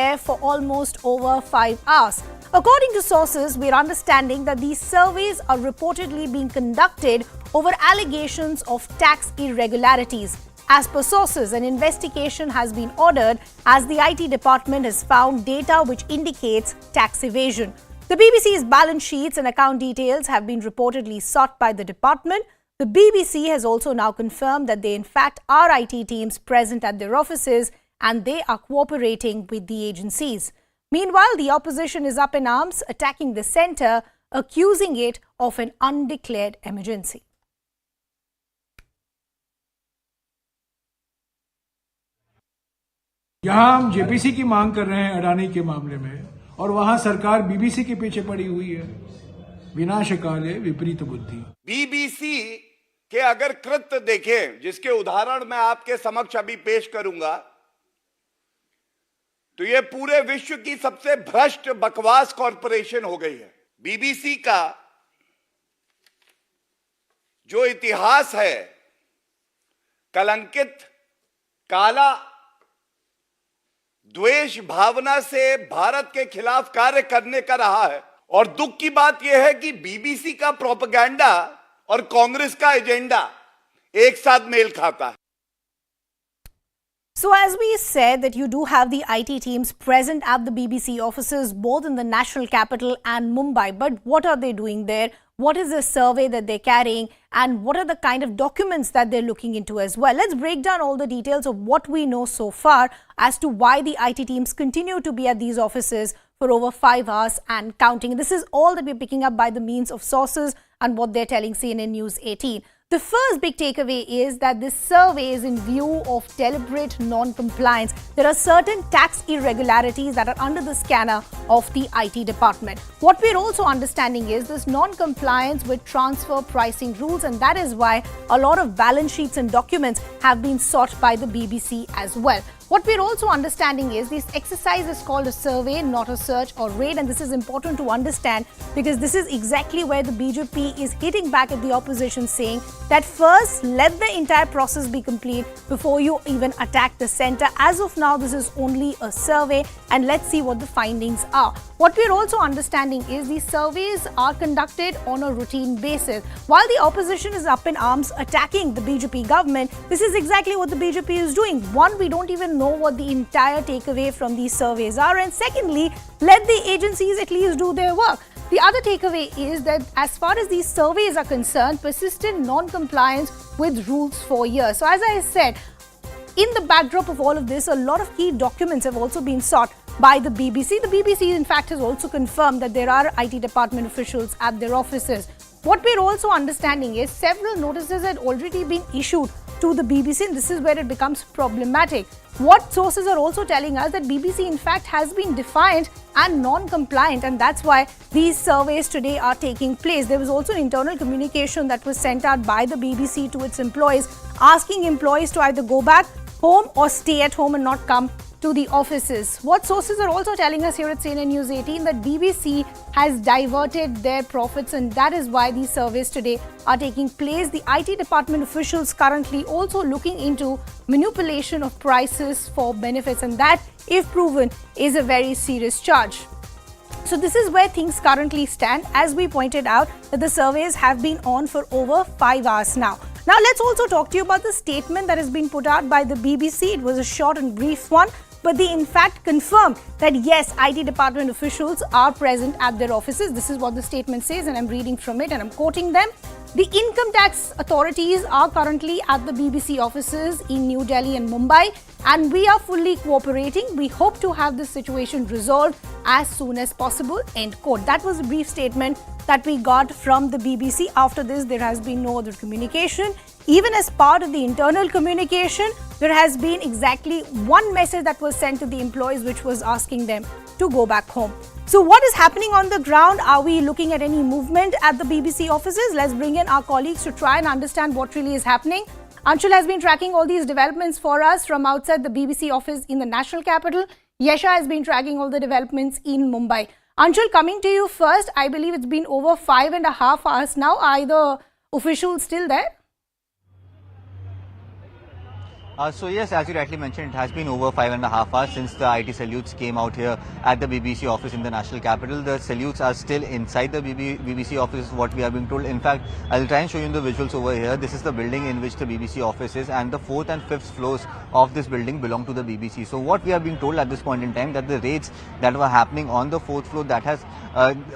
there for almost over 5 hours. According to sources, we're understanding that these surveys are reportedly being conducted over allegations of tax irregularities. As per sources, an investigation has been ordered as the IT department has found data which indicates tax evasion. The BBC's balance sheets and account details have been reportedly sought by the department. The BBC has also now confirmed that they in fact are IT teams present at their offices and they are cooperating with the agencies. Meanwhile, the opposition is up in arms, attacking the centre, accusing it of an undeclared emergency. यहाँ हम JPC की मांग कर रहे हैं अडानी के मामले में और वहां सरकार बीबीसी के पीछे पड़ी हुई है। विनाशकाले विपरीत बुद्धि। बीबीसी के अगर कृत्य देखें, जिसके उदाहरण मैं आपके समक्ष अभी पेश करूंगा, तो ये पूरे विश्व की सबसे भ्रष्ट बकवास कॉरपोरेशन हो गई है। बीबीसी का जो इतिहास है, कलंकित, काला, द्वेष भावना से भारत के खिलाफ कार्य करने का रहा है। और दुख की बात यह है कि बीबीसी का प्रोपेगेंडा और कांग्रेस का एजेंडा एक साथ मेल खाता है। So as we said that you do have the IT teams present at the BBC offices both in the national capital and Mumbai. But what are they doing there? What is the survey that they're carrying? And what are the kind of documents that they're looking into as well? Let's break down all the details of what we know so far as to why the IT teams continue to be at these offices for over 5 hours and counting. This is all that we're picking up by the means of sources and what they're telling CNN News 18. The first big takeaway is that this survey is in view of deliberate non-compliance. There are certain tax irregularities that are under the scanner of the IT department. What we're also understanding is this non-compliance with transfer pricing rules, and that is why a lot of balance sheets and documents have been sought by the BBC as well. What we're also understanding is this exercise is called a survey, not a search or raid, and this is important to understand because this is exactly where the BJP is hitting back at the opposition, saying that first let the entire process be complete before you even attack the centre. As of now, this is only a survey and let's see what the findings are. What we're also understanding is these surveys are conducted on a routine basis. While the opposition is up in arms attacking the BJP government, this is exactly what the BJP is doing. One, we don't even know what the entire takeaway from these surveys are, and secondly, let the agencies at least do their work. The other takeaway is that as far as these surveys are concerned, persistent non-compliance with rules for years. So as I said, in the backdrop of all of this, a lot of key documents have also been sought by the BBC. The BBC, in fact, has also confirmed that there are IT department officials at their offices. What we're also understanding is several notices had already been issued to the BBC, and this is where it becomes problematic. What sources are also telling us that BBC, in fact, has been defiant and non-compliant, and that's why these surveys today are taking place. There was also an internal communication that was sent out by the BBC to its employees, asking employees to either go back home or stay at home and not come to the offices. What sources are also telling us here at CNN News 18 that BBC has diverted their profits, and that is why these surveys today are taking place. The IT department officials currently also looking into manipulation of prices for benefits, and that, if proven, is a very serious charge. So this is where things currently stand. As we pointed out, that the surveys have been on for over 5 hours now. Now let's also talk to you about the statement that has been put out by the BBC. It was a short and brief one, but they in fact confirmed that yes, IT department officials are present at their offices. This is what the statement says, and I'm reading from it and I'm quoting them. The income tax authorities are currently at the BBC offices in New Delhi and Mumbai, and we are fully cooperating. We hope to have this situation resolved as soon as possible, end quote. That was a brief statement that we got from the BBC. After this, there has been no other communication. Even as part of the internal communication, there has been exactly one message that was sent to the employees, which was asking them to go back home. So what is happening on the ground? Are we looking at any movement at the BBC offices? Let's bring in our colleagues to try and understand what really is happening. Anshul has been tracking all these developments for us from outside the BBC office in the national capital. Yesha has been tracking all the developments in Mumbai. Anshul, coming to you first, I believe it's been over 5.5 hours now. Are the officials still there? So yes, as you rightly mentioned, it has been over 5.5 hours since the IT salutes came out here at the BBC office in the national capital. The salutes are still inside the BBC office, is what we are being told. In fact, I'll try and show you the visuals over here. This is the building in which the BBC office is, and the 4th and 5th floors of this building belong to the BBC. So what we are being told at this point in time, that the raids that were happening on the 4th floor, that has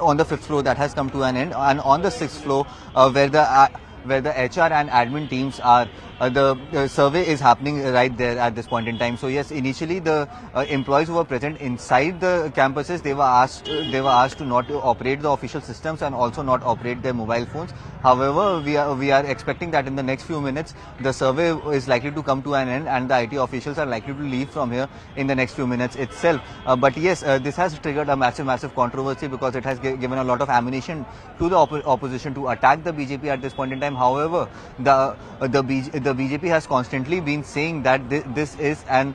on the 5th floor, that has come to an end, and on the 6th floor where the HR and admin teams are, the survey is happening right there at this point in time. So yes, initially the employees who were present inside the campuses, they were asked to not operate the official systems and also not operate their mobile phones. However, we are expecting that in the next few minutes the survey is likely to come to an end and the IT officials are likely to leave from here in the next few minutes itself. But yes, this has triggered a massive controversy because it has given a lot of ammunition to the opposition to attack the BJP at this point in time. However, the BJP has constantly been saying that this is an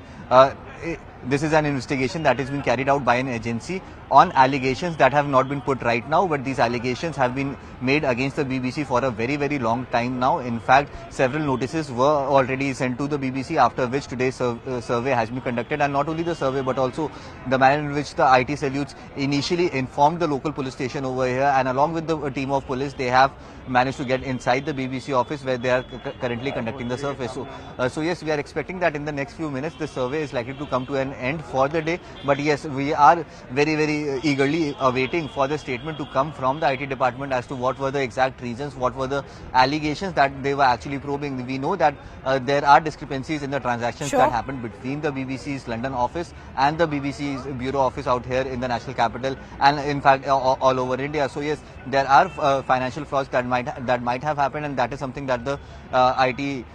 investigation that is being carried out by an agency on allegations that have not been put right now, but these allegations have been made against the BBC for a very long time now. In fact, several notices were already sent to the BBC, after which today's survey has been conducted, and not only the survey but also the manner in which the IT salutes initially informed the local police station over here, and along with the team of police, they have managed to get inside the BBC office where they are currently conducting the survey. So yes, we are expecting that in the next few minutes the survey is likely to come to an end for the day. But yes, we are very eagerly awaiting for the statement to come from the IT department as to what were the exact reasons, what were the allegations that they were actually probing. We know that there are discrepancies in the transactions that happened between the BBC's London office and the BBC's bureau office out here in the national capital, and in fact all over India. So yes, there are financial frauds that might have happened, and that is something that the IT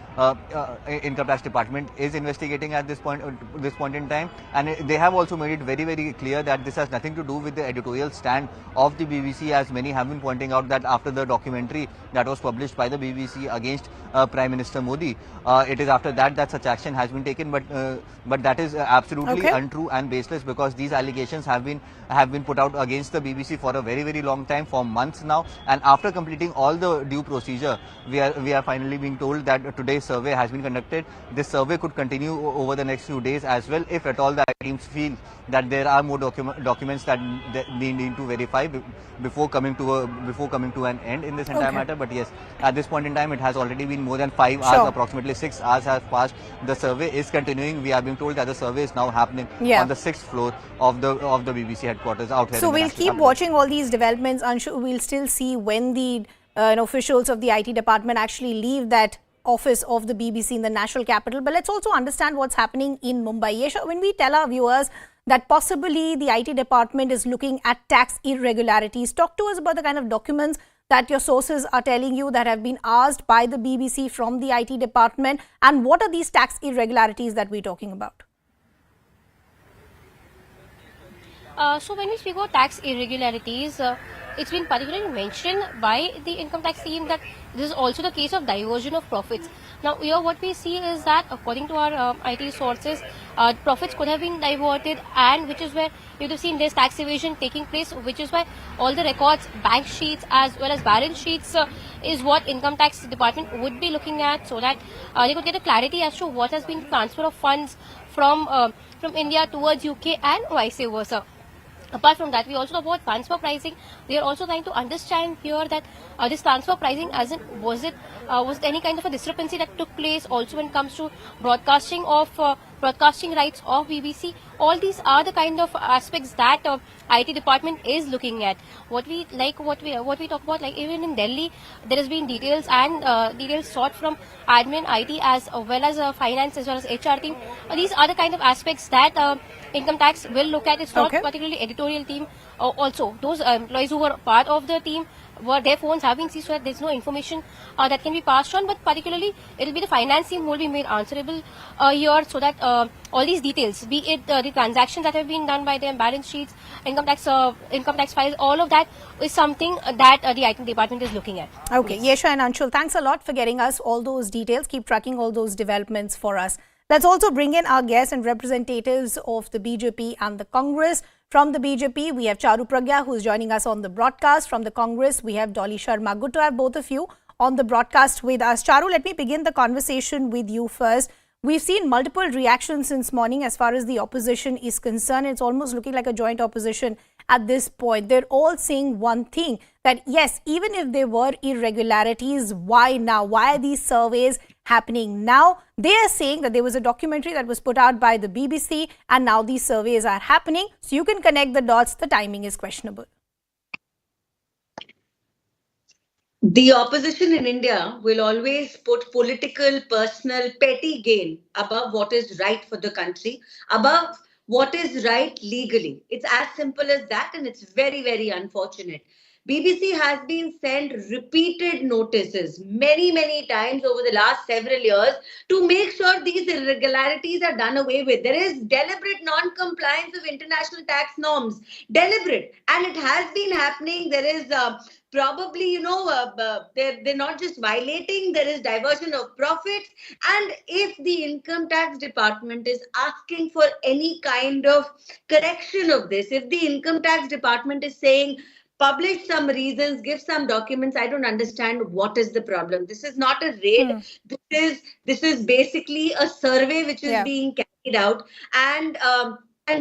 income tax department is investigating at this point in time, and they have also made it very clear that this has nothing to do with the editorial stand of the BBC, as many have been pointing out that after the documentary that was published by the BBC against Prime Minister Modi, it is after that such action has been taken, but that is absolutely untrue and baseless, because these allegations have been put out against the BBC for a very long time, for months now, and after completing all the due procedure, we are finally being told that today's survey has been conducted. This survey could continue over the next few days as well, if at all the teams feel that there are more documents that they need to verify before coming to an end in this entire matter. But yes, at this point in time, it has already been more than 5 hours, approximately 6 hours have passed. The survey is continuing. We are being told that the survey is now happening on the 6th floor of the BBC headquarters out here. So we'll keep watching all these developments. Anshu, we'll still see when the officials of the IT department actually leave that office of the BBC in the national capital. But let's also understand what's happening in Mumbai. Yesha, when we tell our viewers that possibly the IT department is looking at tax irregularities, talk to us about the kind of documents that your sources are telling you that have been asked by the BBC from the IT department, and what are these tax irregularities that we're talking about? So when we speak about tax irregularities, it's been particularly mentioned by the income tax team that this is also the case of diversion of profits. Now here what we see is that according to our IT sources, profits could have been diverted, and which is where you have seen there's tax evasion taking place, which is why all the records, bank sheets as well as balance sheets is what income tax department would be looking at, so that they could get a clarity as to what has been transfer of funds from India towards UK and vice versa. Apart from that, we also talk about transfer pricing. We are also trying to understand here that this transfer pricing, as in was it any kind of a discrepancy that took place also when it comes to broadcasting rights of BBC. All these are the kind of aspects that IT department is looking at. What we talk about, like even in Delhi, there has been details sought from admin, IT as well as finance as well as HR team. These are the kind of aspects that income tax will look at. It's not particularly editorial team. Also, those employees who were part of the team, their phones have been seized, so that there's no information that can be passed on. But particularly, it will be the finance team who will be made answerable here, so that all these details, be it the transactions that have been done by them, balance sheets, income tax files, all of that is something that the IT department is looking at. Okay, Yesha and Anshul, thanks a lot for getting us all those details. Keep tracking all those developments for us. Let's also bring in our guests and representatives of the BJP and the Congress. From the BJP, we have Charu Pragya, who is joining us on the broadcast. From the Congress, we have Dolly Sharma. Good to have both of you on the broadcast with us. Charu, let me begin the conversation with you first. We've seen multiple reactions since morning as far as the opposition is concerned. It's almost looking like a joint opposition at this point. They're all saying one thing, that yes, even if there were irregularities, why now? Why are these surveys happening now? They are saying that there was a documentary that was put out by the BBC and now these surveys are happening. So you can connect the dots. The timing is questionable. The opposition in India will always put political, personal, petty gain above what is right for the country, above what is right legally. It's as simple as that, and it's very, very unfortunate. BBC has been sent repeated notices many times over the last several years to make sure these irregularities are done away with. There is deliberate non-compliance of international tax norms, deliberate, and it has been happening. There is probably, they're not just violating, there is diversion of profits. And if the income tax department is asking for any kind of correction of this, if the income tax department is saying, publish some reasons, give some documents, I don't understand what is the problem. This is not a raid. This is basically a survey which is being carried out. And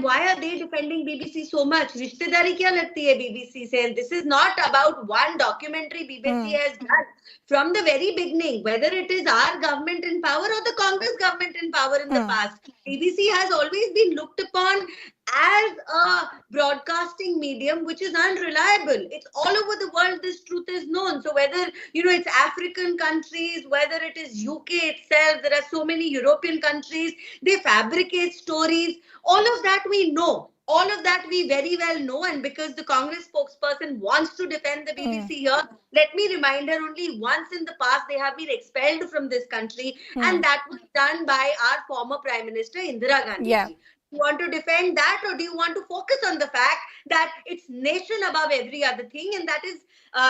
why are they defending BBC so much? Rishtedari kya lagti hai BBC se? And this is not about one documentary BBC has done from the very beginning, whether it is our government in power or the Congress government in power in the past. BBC has always been looked upon as a broadcasting medium which is unreliable. It's all over the world this truth is known. So whether it's African countries, whether it is UK itself, there are so many European countries, they fabricate stories. All of that we know. All of that we very well know, and because the Congress spokesperson wants to defend the BBC here, let me remind her, only once in the past they have been expelled from this country, and that was done by our former Prime Minister Indira Gandhi. Do you want to defend that, or do you want to focus on the fact that it's nation above every other thing, and that is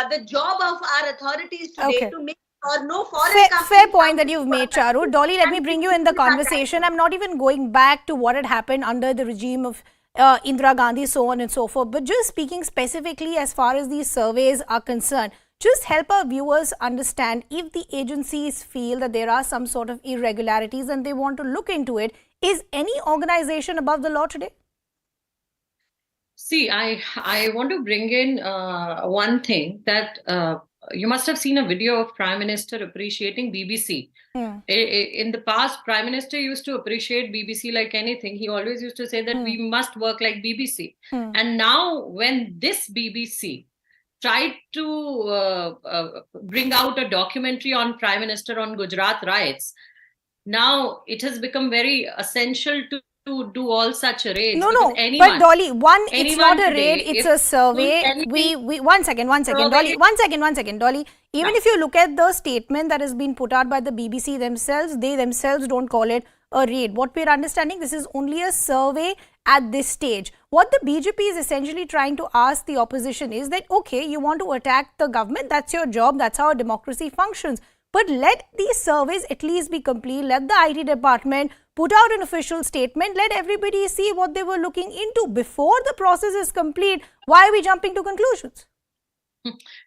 the job of our authorities today to make no foreign fair point that you've made, Charu. Dolly, let me bring you in the conversation. I'm not even going back to what had happened under the regime of Indira Gandhi, so on and so forth. But just speaking specifically as far as these surveys are concerned, just help our viewers understand, if the agencies feel that there are some sort of irregularities and they want to look into it, is any organization above the law today? See, I want to bring in one thing that you must have seen a video of Prime Minister appreciating BBC. In the past, Prime Minister used to appreciate BBC like anything. He always used to say that we must work like BBC. And now when this BBC tried to bring out a documentary on Prime Minister on Gujarat riots, now it has become very essential to do all such raids. No, but Dolly, it's not a raid, it's a survey. One second, Dolly, one second, Dolly. Even if you look at the statement that has been put out by the BBC themselves, they themselves don't call it a raid. What we're understanding, this is only a survey at this stage. What the BJP is essentially trying to ask the opposition is that, okay, you want to attack the government, that's your job, that's how a democracy functions. But let these surveys at least be complete. Let the IT department put out an official statement. Let everybody see what they were looking into. Before the process is complete, why are we jumping to conclusions?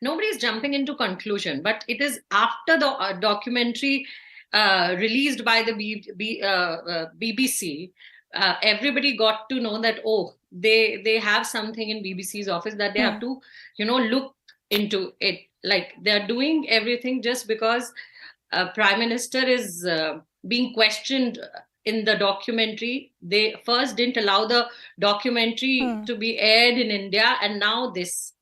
Nobody is jumping into conclusion, but it is after the documentary released by the BBC, everybody got to know that, they have something in BBC's office that they have to, look into it. Like, they're doing everything just because Prime Minister is being questioned in the documentary. They first didn't allow the documentary to be aired in India, and now this.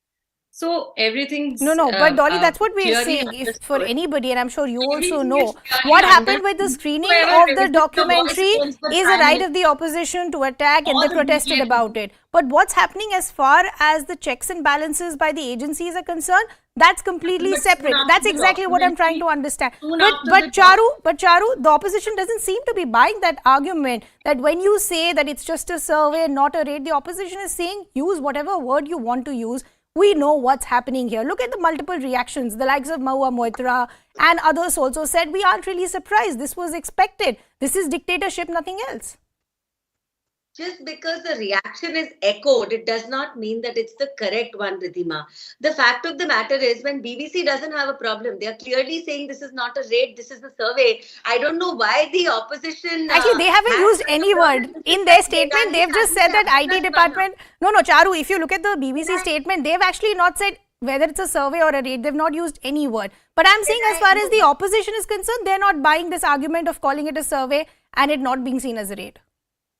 So everything's but Dolly, that's what we're saying. If for anybody, and I'm sure you also know, what happened with the screening of the documentary is a right of the opposition to attack, and they protested about it. But what's happening as far as the checks and balances by the agencies are concerned, that's completely separate. That's exactly what I'm trying to understand. But Charu, the opposition doesn't seem to be buying that argument that when you say that it's just a survey, not a raid, the opposition is saying use whatever word you want to use. We know what's happening here. Look at the multiple reactions. The likes of Mahua Moitra and others also said, we aren't really surprised. This was expected. This is dictatorship, nothing else. Just because the reaction is echoed, it does not mean that it's the correct one, Ridhima. The fact of the matter is, when BBC doesn't have a problem, they are clearly saying this is not a raid, this is a survey. I don't know why the opposition. Actually, they haven't used any word in their statement. They've just said that IT department. No, Charu, if you look at the BBC statement, they've actually not said whether it's a survey or a raid. They've not used any word. But I'm saying, as far as the opposition is concerned, they're not buying this argument of calling it a survey and it not being seen as a raid.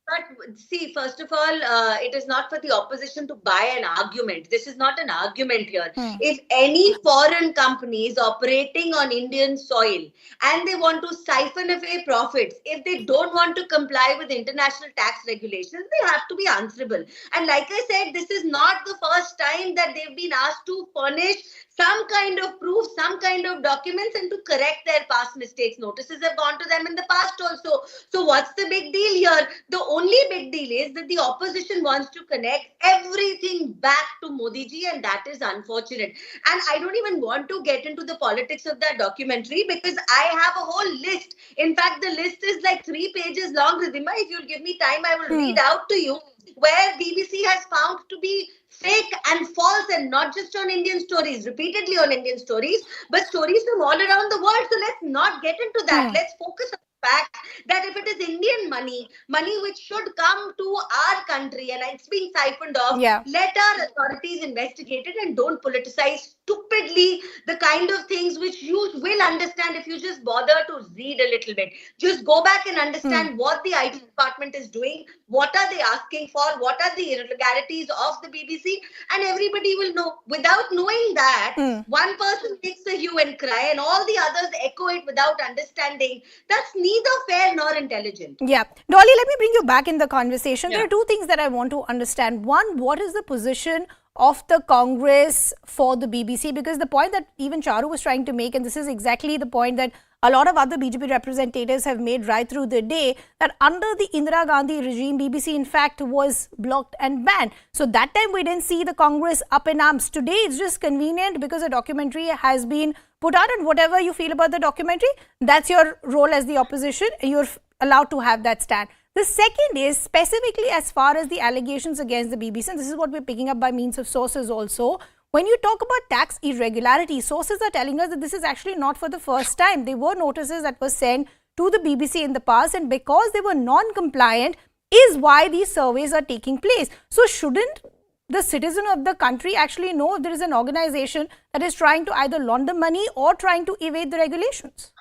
But see, first of all, it is not for the opposition to buy an argument. This is not an argument here. If any foreign company is operating on Indian soil and they want to siphon away profits, if they don't want to comply with international tax regulations, they have to be answerable. And like I said, this is not the first time that they've been asked to furnish some kind of proof, some kind of documents, and to correct their past mistakes. Notices have gone to them in the past also. So what's the big deal here? The only big deal is that the opposition wants to connect everything back to Modi ji, and that is unfortunate. And I don't even want to get into the politics of that documentary because I have a whole list. In fact, the list is like 3 pages long, Ridhima. If you'll give me time, I will read out to you where BBC has found to be fake and false, and not just on Indian stories, repeatedly on Indian stories, but stories from all around the world. So let's not get into that. Let's focus on the fact that if it is Indian money, money which should come to our country and it's being siphoned off, let our authorities investigate it and don't politicize stupidly the kind of things which you will understand if you just bother to read a little bit. Just go back and understand what the IT department is doing, what are they asking for, what are the irregularities of the BBC, and everybody will know. Without knowing that, one person makes a hue and cry and all the others echo it without understanding. That's neither fair nor intelligent. Yeah. Dolly, let me bring you back in the conversation. There are two things that I want to understand. One, what is the position of the Congress for the BBC? Because the point that even Charu was trying to make, and this is exactly the point that a lot of other BJP representatives have made right through the day, that under the Indira Gandhi regime, BBC in fact was blocked and banned. So that time we didn't see the Congress up in arms. Today it's just convenient because a documentary has been put out, and whatever you feel about the documentary, that's your role as the opposition. You're allowed to have that stand. The second is specifically as far as the allegations against the BBC, and this is what we're picking up by means of sources also. When you talk about tax irregularities, sources are telling us that this is actually not for the first time. There were notices that were sent to the BBC in the past, and because they were non-compliant is why these surveys are taking place. So shouldn't the citizen of the country actually know if there is an organization that is trying to either launder money or trying to evade the regulations?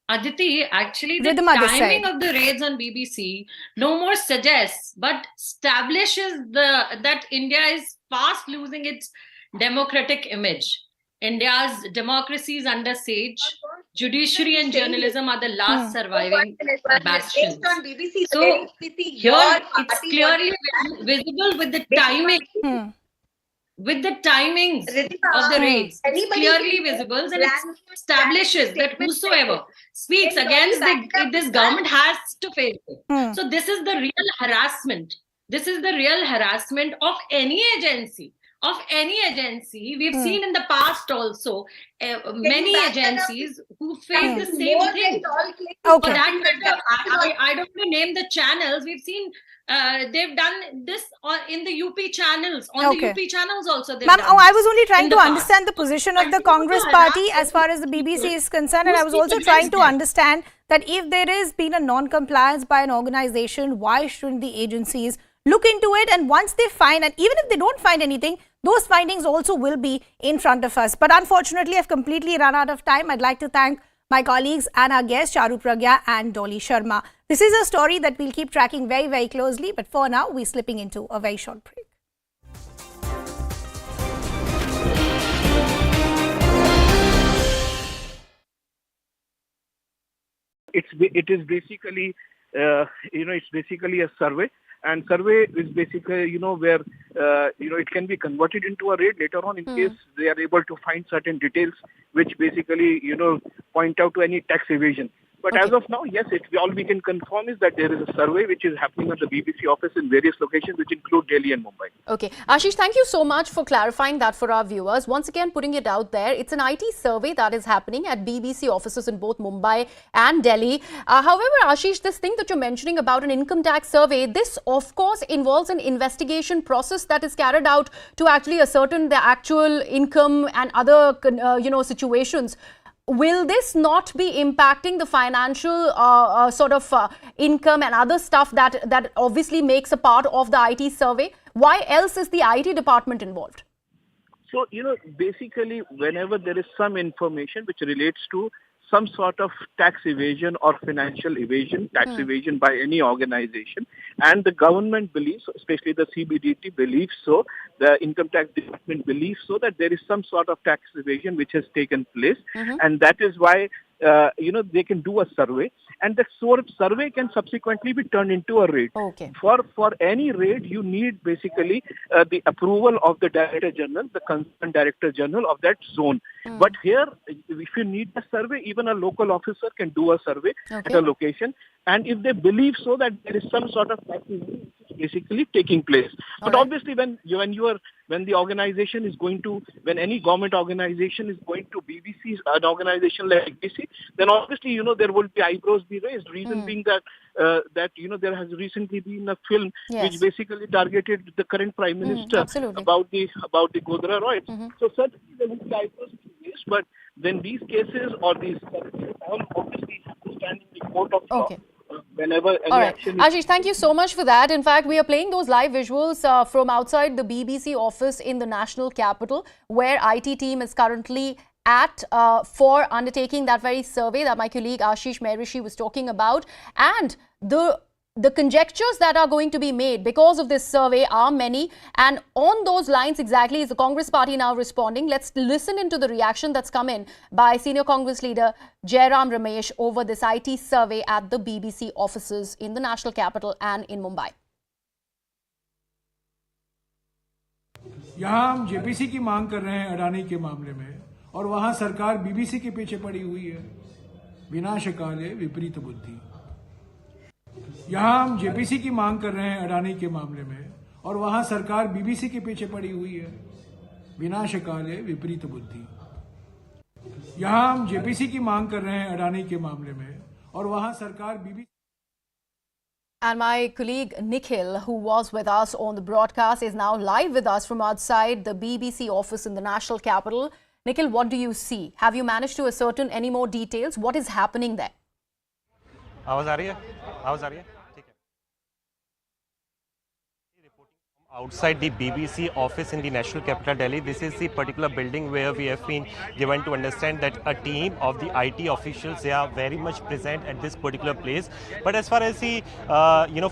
Aditi, actually the timing of the raids on BBC no more suggests but establishes that India is fast losing its democratic image. India's democracy is under siege. Judiciary and journalism are the last surviving bastions. So here it's clearly visible with the timing. With the timings of the raids, it's clearly visible, and it establishes that whosoever speaks against this government has to face it. So this is the real harassment. This is the real harassment of any agency. We've seen in the past also many agencies who face the same thing. For that matter, I don't want to name the channels. We've seen they've done this in the UP channels. On the UP channels also. Ma'am, I was only trying to understand the position of the Congress party as far as the BBC is concerned, and I was also trying to understand that if there has been a non-compliance by an organization, why shouldn't the agencies look into it? And once they find, and even if they don't find anything, those findings also will be in front of us. But unfortunately, I've completely run out of time. I'd like to thank my colleagues and our guests, Charu Pragya and Dolly Sharma. This is a story that we'll keep tracking very, very closely. But for now, we're slipping into a very short break. It is basically it's basically a survey, and survey is basically where it can be converted into a raid later on in case they are able to find certain details which basically point out to any tax evasion. But as of now, yes, all we can confirm is that there is a survey which is happening at the BBC office in various locations, which include Delhi and Mumbai. Okay. Ashish, thank you so much for clarifying that for our viewers. Once again, putting it out there, it's an IT survey that is happening at BBC offices in both Mumbai and Delhi. However, Ashish, this thing that you're mentioning about an income tax survey, this of course involves an investigation process that is carried out to actually ascertain the actual income and other, situations. Will this not be impacting the financial income and other stuff that obviously makes a part of the IT survey? Why else is the IT department involved? So, basically, whenever there is some information which relates to some sort of tax evasion or financial evasion, tax evasion by any organization, and the government believes, especially the CBDT believes so, the income tax department believes so, that there is some sort of tax evasion which has taken place, and that is why they can do a survey, and the survey can subsequently be turned into a raid. Okay. For any raid, you need basically the approval of the Director General, the concerned Director General of that zone. But here, if you need a survey, even a local officer can do a survey at a location, and if they believe so that there is some sort of tax evasion basically taking place. But obviously, when the organization is going to, when any government organization is going to BBC, an organization like BBC, then obviously, there will be eyebrows be raised. Reason being that, there has recently been a film which basically targeted the current Prime Minister about the Godra Roy. So certainly there will be eyebrows be raised, but then these cases or these all obviously have to stand in the court of law. Whenever any action is... Ashish, thank you so much for that. In fact, we are playing those live visuals from outside the BBC office in the national capital, where IT team is currently at for undertaking that very survey that my colleague Ashish Mehrishi was talking about. And the conjectures that are going to be made because of this survey are many. And on those lines exactly is the Congress party now responding. Let's listen into the reaction that's come in by senior Congress leader Jairam Ramesh over this IT survey at the BBC offices in the national capital and in Mumbai. यहाँ हम JPC की मांग कर रहे हैं अडानी के मामले में, और वहां सरकार बीबीसी के पीछे पड़ी हुई है। विनाशकाले विपरीत बुद्धि। यहाँ हम जेपीसी की मांग कर रहे हैं अडानी के मामले में, और वहां सरकार बीबीसी के पीछे पड़ी हुई है। विनाशकाले विपरीत बुद्धि। यहाँ हम जेपीसी की मांग कर रहे हैं अडानी के मामले में, और वहां सरकार BBC... And my colleague Nikhil, who was with us on the broadcast, is now live with us from outside the BBC office in the national capital. Nikhil, what do you see? Have you managed to ascertain any more details? What is happening there? आवाज आ रही है? ठीक है। Outside the BBC office in the national capital Delhi, this is the particular building where we have been given to understand that a team of the IT officials, they are very much present at this particular place. But as far as the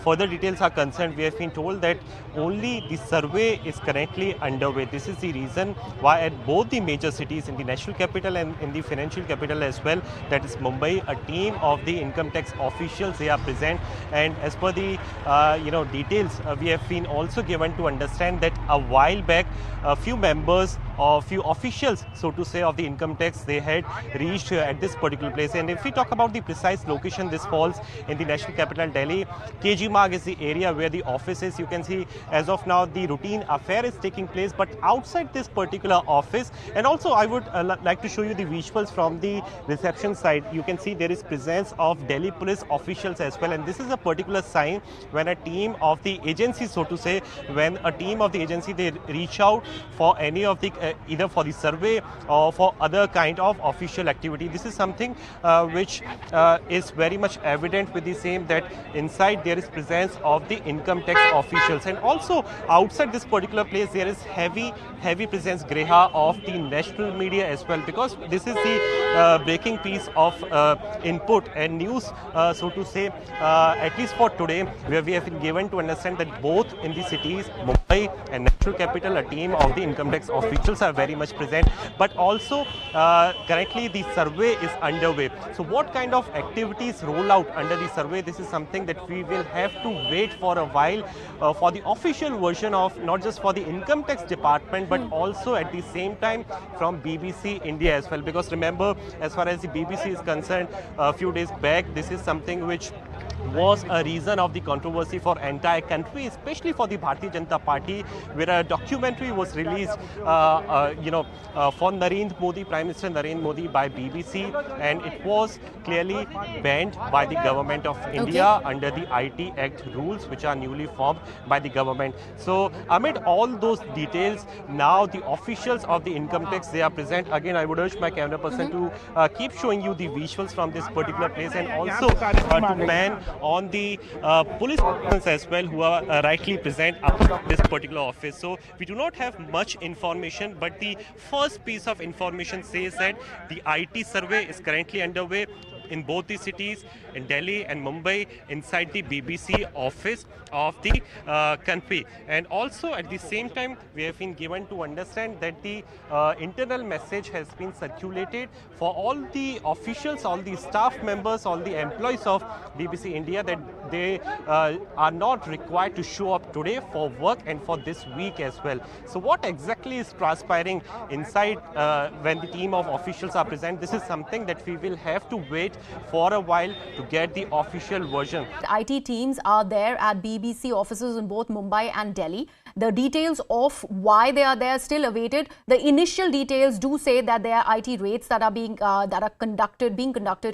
further details are concerned, we have been told that only the survey is currently underway. This is the reason why at both the major cities, in the national capital and in the financial capital as well, that is Mumbai, a team of the income tax officials, they are present. And as per the details, we have been also given to understand that a while back, a few members or few officials, so to say, of the income tax, they had reached at this particular place. And if we talk about the precise location, this falls in the national capital Delhi. KG Marg is the area where the office is. You can see as of now the routine affair is taking place, but outside this particular office, and also I would like to show you the visuals from the reception side. You can see there is presence of Delhi police officials as well, and this is a particular sign when a team of the agency, so to say, when a team of the agency, they reach out for any of the either for the survey or for other kind of official activity. This is something which is very much evident with the same, that inside there is presence of the income tax officials, and also outside this particular place there is heavy presence Greha of the national media as well, because this is the breaking piece of input and news, so to say, at least for today, where we have been given to understand that both in the cities Mumbai and National Capital, a team of the income tax officials are very much present, but also currently the survey is underway. So what kind of activities roll out under the survey? This is something that we will have to wait for a while for the official version of, not just for the income tax department, but also at the same time from BBC India as well. Because remember, as far as the BBC is concerned, a few days back, this is something which was a reason of the controversy for entire country, especially for the Bharatiya Janata Party, where a documentary was released, for Narendra Modi, Prime Minister Narendra Modi, by BBC, and it was clearly banned by the government of India under the IT Act rules, which are newly formed by the government. So, amid all those details, now the officials of the income tax, they are present. Again, I would urge my camera person to keep showing you the visuals from this particular place, and also to pan on the police as well, who are rightly present at this particular office. So we do not have much information, but the first piece of information says that the IT survey is currently underway in both the cities, in Delhi and Mumbai, inside the BBC office of the country. And also at the same time, we have been given to understand that the internal message has been circulated for all the officials, all the staff members, all the employees of BBC India, that they are not required to show up today for work and for this week as well. So what exactly is transpiring inside when the team of officials are present? This is something that we will have to wait for a while to get the official version. IT teams are there at BBC offices in both Mumbai and Delhi. The details of why they are there still awaited. The initial details do say that there are IT raids that are being conducted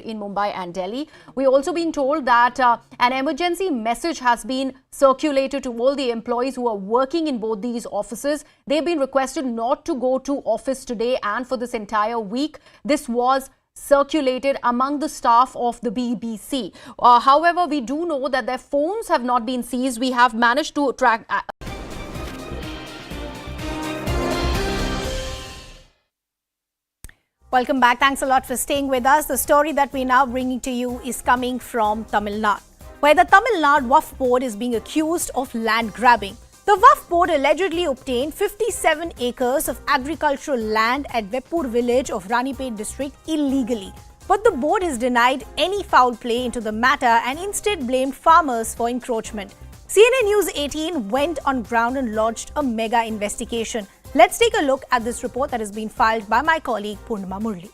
in Mumbai and Delhi. We also been told that an emergency message has been circulated to all the employees who are working in both these offices. They've been requested not to go to office today and for this entire week. This was circulated among the staff of the BBC. However, we do know that their phones have not been seized. We have managed to track. Welcome back. Thanks a lot for staying with us. The story that we're now bringing to you is coming from Tamil Nadu, where the Tamil Nadu Waqf Board is being accused of land grabbing. The Waqf Board allegedly obtained 57 acres of agricultural land at Vepur village of Ranipet district illegally. But the board has denied any foul play into the matter and instead blamed farmers for encroachment. CNN News 18 went on ground and launched a mega investigation. Let's take a look at this report that has been filed by my colleague Purnima Murli.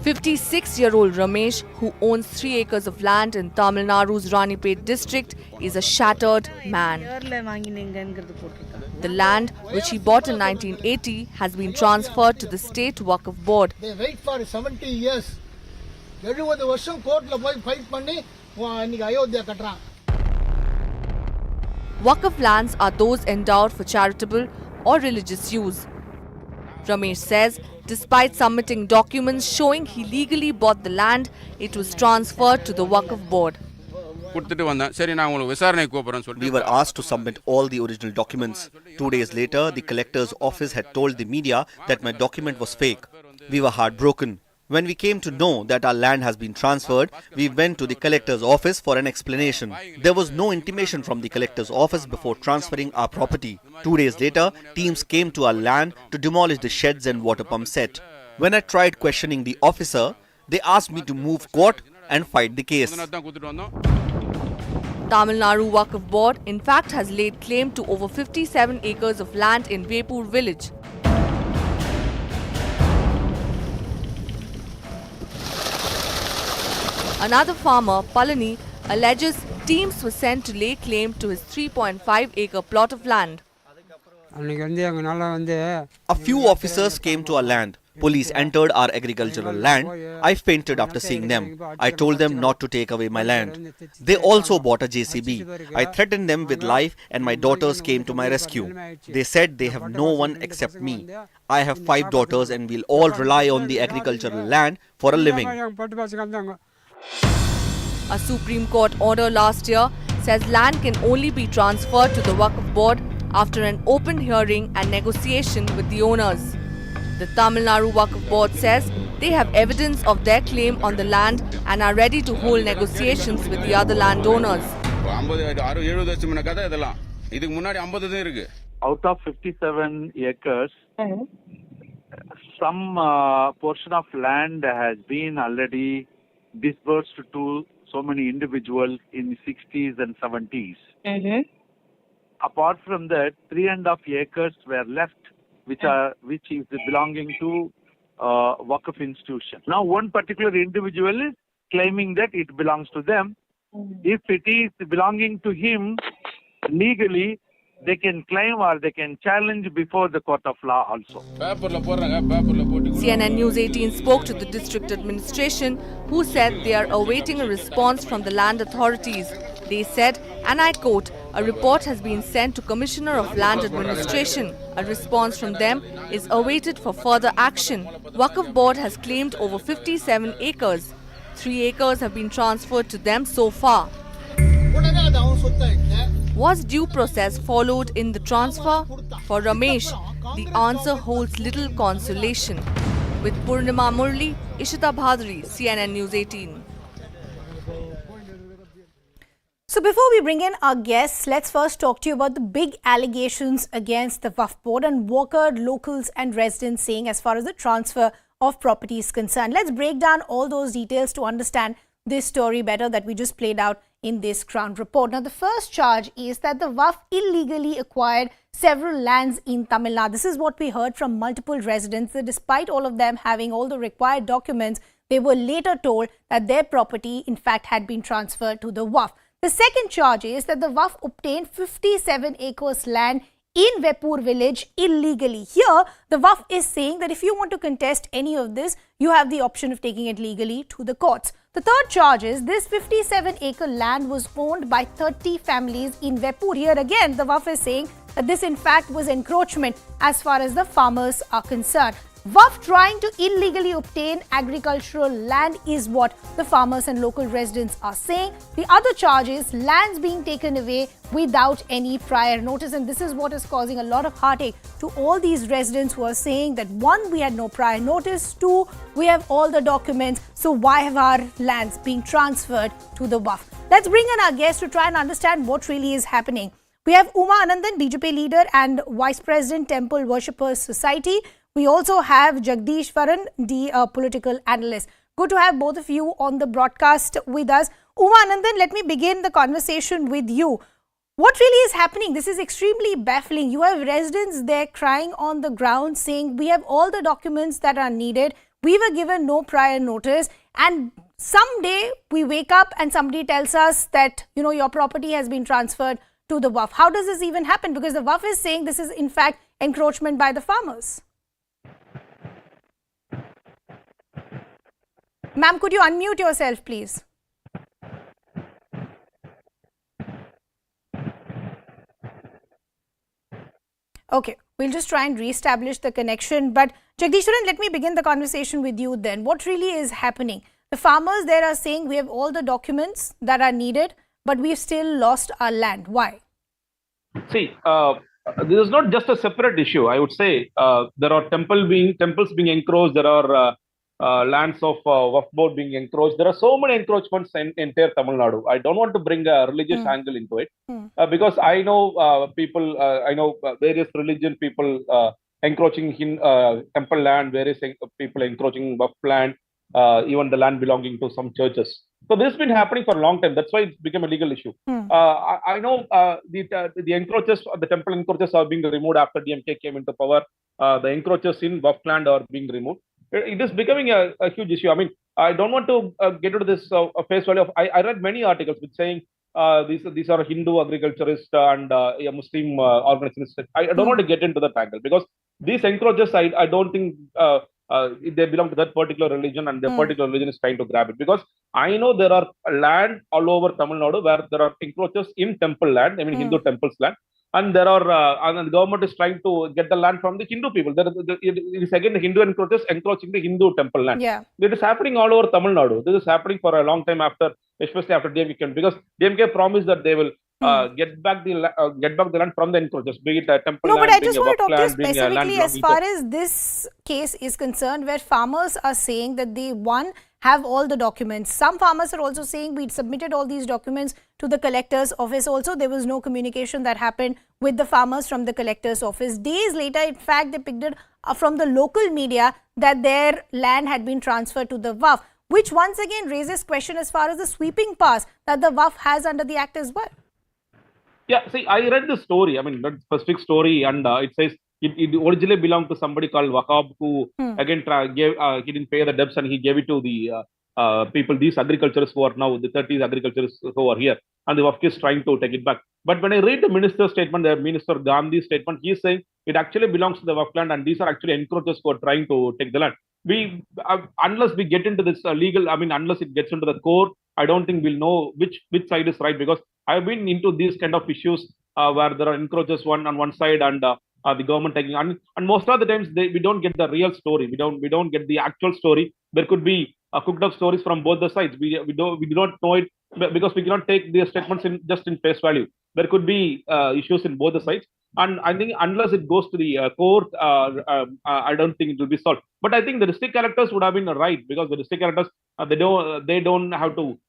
56-year-old Ramesh, who owns 3 acres of land in Tamil Nadu's Ranipet district, is a shattered man. The land, which he bought in 1980, has been transferred to the State Waqf Board. They wait for 70 years. Waqf lands are those endowed for charitable or religious use. Ramesh says, despite submitting documents showing he legally bought the land, it was transferred to the Waqf Board. We were asked to submit all the original documents. 2 days later, the collector's office had told the media that my document was fake. We were heartbroken. When we came to know that our land has been transferred, we went to the collector's office for an explanation. There was no intimation from the collector's office before transferring our property. 2 days later, teams came to our land to demolish the sheds and water pump set. When I tried questioning the officer, they asked me to move court and fight the case. Tamil Nadu Waqf Board, in fact, has laid claim to over 57 acres of land in Vepur village. Another farmer, Palani, alleges teams were sent to lay claim to his 3.5-acre plot of land. A few officers came to our land. Police entered our agricultural land. I fainted after seeing them. I told them not to take away my land. They also bought a JCB. I threatened them with life and my daughters came to my rescue. They said they have no one except me. I have 5 daughters and we'll all rely on the agricultural land for a living. A Supreme Court order last year says land can only be transferred to the Waqf Board after an open hearing and negotiation with the owners. The Tamil Nadu Waqf Board says They have evidence of their claim on the land and are ready to hold negotiations with the other landowners. Out of 57 acres, some portion of land has been already disbursed to so many individuals in the 60s and 70s. Apart from that, 3.5 acres were left, which is belonging to Waqf institution. Now, one particular individual is claiming that it belongs to them. If it is belonging to him legally, they can claim or they can challenge before the court of law also. CNN News 18 spoke to the district administration, who said they are awaiting a response from the land authorities. They said, and I quote, a report has been sent to Commissioner of Land Administration. A response from them is awaited for further action. Waqf Board has claimed over 57 acres. 3 acres have been transferred to them so far. Was due process followed in the transfer? For Ramesh, the answer holds little consolation. With Purnima Murli, Ishita Bhadri, CNN News 18. So before we bring in our guests, let's first talk to you about the big allegations against the Waqf Board and what are locals and residents saying as far as the transfer of property is concerned. Let's break down all those details to understand this story better that we just played out in this Crown report. Now, the first charge is that the Waqf illegally acquired several lands in Tamil Nadu. This is what we heard from multiple residents, that despite all of them having all the required documents, they were later told that their property, in fact, had been transferred to the Waqf. The second charge is that the Waqf obtained 57 acres land in Vepur village illegally. Here, the Waqf is saying that if you want to contest any of this, you have the option of taking it legally to the courts. The third charge is this 57-acre land was owned by 30 families in Vepur. Here again, the Waqf is saying that this in fact was encroachment as far as the farmers are concerned. Waqf trying to illegally obtain agricultural land is what the farmers and local residents are saying. The other charge is lands being taken away without any prior notice, and this is what is causing a lot of heartache to all these residents who are saying that 1, we had no prior notice, 2, we have all the documents, so why have our lands being transferred to the Waqf? Let's bring in our guests to try and understand what really is happening. We have Uma Anandan, BJP leader and Vice President, Temple Worshippers Society. We also have Jagdishwaran, the political analyst. Good to have both of you on the broadcast with us. Uma Anandan, let me begin the conversation with you. What really is happening? This is extremely baffling. You have residents there crying on the ground saying, we have all the documents that are needed. We were given no prior notice. And someday we wake up and somebody tells us that, your property has been transferred to the Waqf. How does this even happen? Because the Waqf is saying this is in fact encroachment by the farmers. Ma'am, could you unmute yourself, please? Okay, we'll just try and reestablish the connection. But Jagdishwaran, let me begin the conversation with you then. What really is happening? The farmers there are saying we have all the documents that are needed, but we've still lost our land. Why? See, this is not just a separate issue. I would say there are temples being encroached. There are lands of Waqf Board being encroached. There are so many encroachments in entire Tamil Nadu. I don't want to bring a religious angle into it because I know people, various religion people encroaching in temple land, various people encroaching Waqf land, even the land belonging to some churches. So this has been happening for a long time. That's why it's become a legal issue. I know the encroaches, the temple encroaches are being removed after DMK came into power. The encroaches in Waqf land are being removed. It is becoming a huge issue. I mean, I don't want to get into this face value of. I read many articles which saying these are Hindu agriculturists and a Muslim organizations. I don't want to get into that angle because these encroaches, I don't think they belong to that particular religion, and their particular religion is trying to grab it. Because I know there are land all over Tamil Nadu where there are encroaches in temple land, I mean Hindu temples land. And there are, and the government is trying to get the land from the Hindu people. It is again the Hindu encroaches encroaching the Hindu temple land. Yeah. It is happening all over Tamil Nadu. This is happening for a long time after, especially after DMK, because DMK promised that they will get back the land from the encroachers, be it a temple No, land, but I being just a want to waqf talk to you land, being a land specifically as belonging far to- as this case is concerned, where farmers are saying that they, one, have all the documents. Some farmers are also saying we submitted all these documents to the collector's office. Also, there was no communication that happened with the farmers from the collector's office. Days later, in fact, they picked it up from the local media that their land had been transferred to the Waqf, which once again raises question as far as the sweeping powers that the Waqf has under the Act as well. Yeah, see, I read the story. I mean, that specific story, and it says it originally belonged to somebody called Waqf, who again he didn't pay the debts and he gave it to the people, these agriculturists who are now the 30s agriculturists who are here, and the Waqf is trying to take it back. But when I read the minister's statement, the Minister Gandhi's statement, he is saying it actually belongs to the Waqf land, and these are actually encroachers who are trying to take the land. We unless we get into this legal, I mean, unless it gets into the court, I don't think we'll know which side is right, because I've been into these kind of issues where there are encroachers on one side and the government taking, and most of the times we don't get the real story. We don't get the actual story. There could be cooked up stories from both the sides. We do not know it because we cannot take the statements just in face value. There could be issues in both the sides. And I think unless it goes to the court, I don't think it will be solved. But I think the district collectors would have been right, because the district collectors they don't have to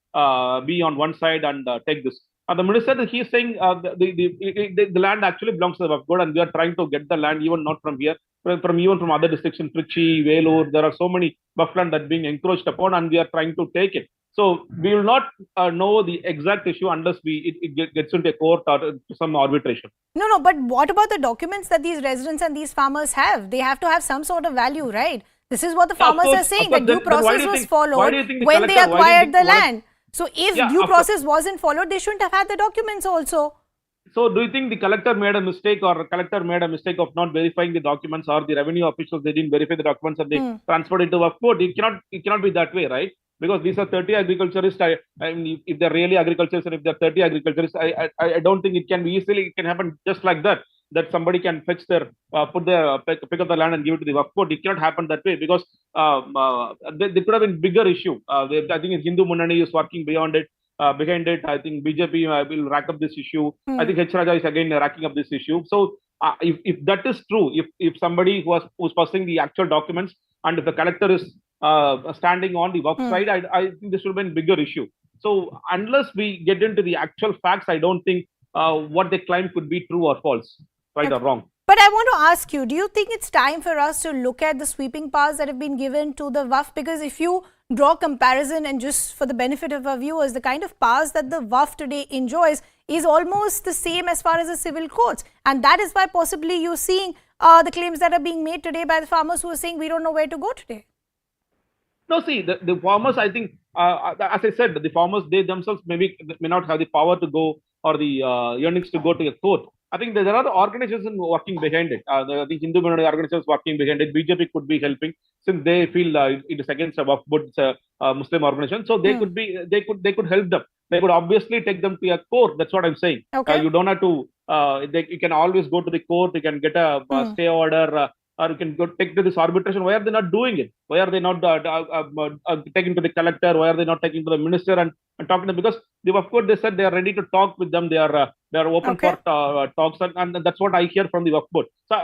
be on one side and take this. The minister, he's saying the land actually belongs to the Waqf Board, and we are trying to get the land even not from here, even from other districts in Trichy, Vellore. There are so many Waqf land that are being encroached upon, and we are trying to take it. So we will not know the exact issue unless it gets into a court or some arbitration. No, but what about the documents that these residents and these farmers have? They have to have some sort of value, right? This is what the farmers are saying, that due process was followed when they acquired the land. So if due process wasn't followed, they shouldn't have had the documents also. So do you think the collector made a mistake, or the collector made a mistake of not verifying the documents, or the revenue officials, they didn't verify the documents and they transferred it to Waqf Board? It cannot be that way, right? Because these are 30 agriculturists. I mean, if they're really agriculturists and if they're 30 agriculturists, I don't think it can be easily. It can happen just like that. That somebody can fetch their pick up the land and give it to the Waqf Board. It cannot happen that way, because there could have been bigger issue. I think Hindu Munnani is working beyond it. Behind it, I think BJP will rack up this issue. I think H. Raja is again racking up this issue. So if that is true, if somebody who's passing the actual documents, and if the collector is standing on the Waqf side, I think this will be a bigger issue. So unless we get into the actual facts, I don't think what they claim could be true or false, right or wrong. But I want to ask you, do you think it's time for us to look at the sweeping powers that have been given to the Waqf? Because if you draw comparison, and just for the benefit of our viewers, the kind of powers that the Waqf today enjoys is almost the same as far as the civil courts. And that is why possibly you're seeing the claims that are being made today by the farmers who are saying we don't know where to go today. No, see, the farmers, I think, as I said, the farmers, they themselves may not have the power to go, or the earnings to go to a court. I think there are the organizations working behind it. The Hindu Munnani organizations working behind it. BJP could be helping, since they feel it is against a Waqf Board, Muslim organization. So they could help them. They could obviously take them to a court. That's what I'm saying. Okay. You don't have to. You can always go to the court. You can get a stay order. Or you can go take to this arbitration. Why are they not doing it? Why are they not taking to the collector? Why are they not taking to the minister and talking to them? Because the Waqf Board, they said they are ready to talk with them. They are open for talks, and that's what I hear from the Waqf Board. So